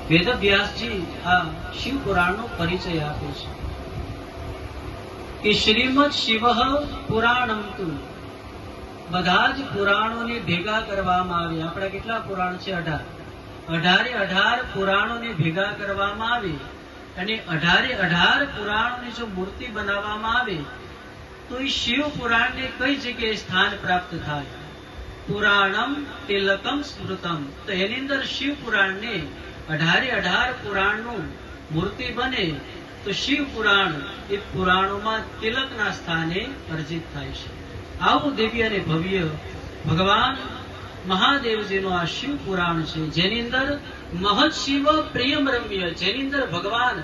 વેદવ્યાસજી આ શિવ પુરાણનો પરિચય આપે છે કે શ્રીમદ શિવ પુરાણમ તુ, બધા જ પુરાણોને ભેગા કરવામાં આવે. આપણા કેટલા પુરાણ છે? 18. 18 પુરાણોને ભેગા કરવામાં આવે અને 18 પુરાણોની જો મૂર્તિ બનાવવામાં આવે તો એ શિવ પુરાણને કઈ જગ્યાએ સ્થાન પ્રાપ્ત થાય? પુરાણમ તિલકમ સ્મૃતમ. તો એની અંદર શિવ પુરાણને 18 પુરાણનું મૂર્તિ બને તો શિવ પુરાણ એ પુરાણોમાં તિલકના સ્થાને અર્જિત થાય છે. આવું દિવ્ય અને ભવ્ય ભગવાન મહાદેવજીનું આ શિવ પુરાણ છે, જેની અંદર મહત શિવ પ્રિયમ રમ્ય, જેની અંદર ભગવાન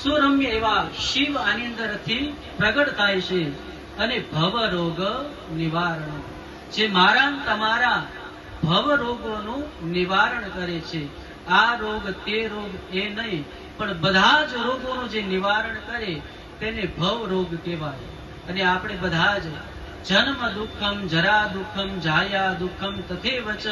સુરમ્ય એવા શિવ આની અંદરથી પ્રગટ થાય છે. અને ભવ રોગ નિવારણ, જે મારા તમારા ભવ રોગોનું નિવારણ કરે છે. આ રોગ તે રોગ એ નહીં, પણ બધા જ રોગોનું જે નિવારણ કરે તેને ભવ રોગ કહેવાય. અને આપણે બધા જ જન્મ દુઃખમ, જરા દુઃખમ, જાયા દુઃખમ, તથેવ ચ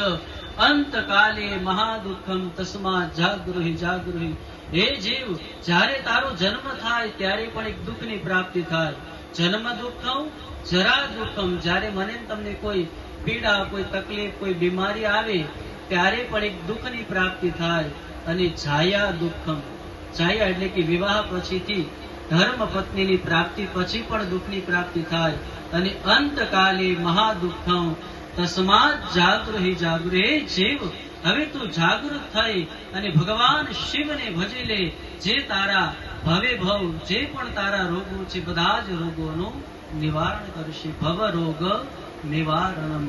અંતકાલે મહાદુઃખમ તસ્મા જાગૃહિ જાગૃહિ. હે જીવ, જ્યારે તારો જન્મ થાય ત્યારે પણ એક દુઃખની પ્રાપ્તિ થાય. જન્મ દુઃખમ, જરા દુઃખમ, જ્યારે મને તમને કોઈ પીડા, કોઈ તકલીફ, કોઈ બીમારી આવે ત્યારે પણ એક દુઃખની પ્રાપ્તિ થાય. અને જાયા દુઃખમ, જાયા એટલે કે વિવાહ પછીથી ધર્મ પત્નીની પ્રાપ્તિ પછી પણ દુઃખની પ્રાપ્તિ થાય. અને અંતકાલે મહાદુઃખમ તસ્માત જાગૃહિ જાગૃહિ. હે જીવ, હવે તું જાગૃત થઈ અને ભગવાન શિવને ભજી લે, જે તારા ભવે ભવ, જે પણ તારા રોગો છે બધા જ રોગોનું નિવારણ કરશે. ભવ રોગ નિવારણમ.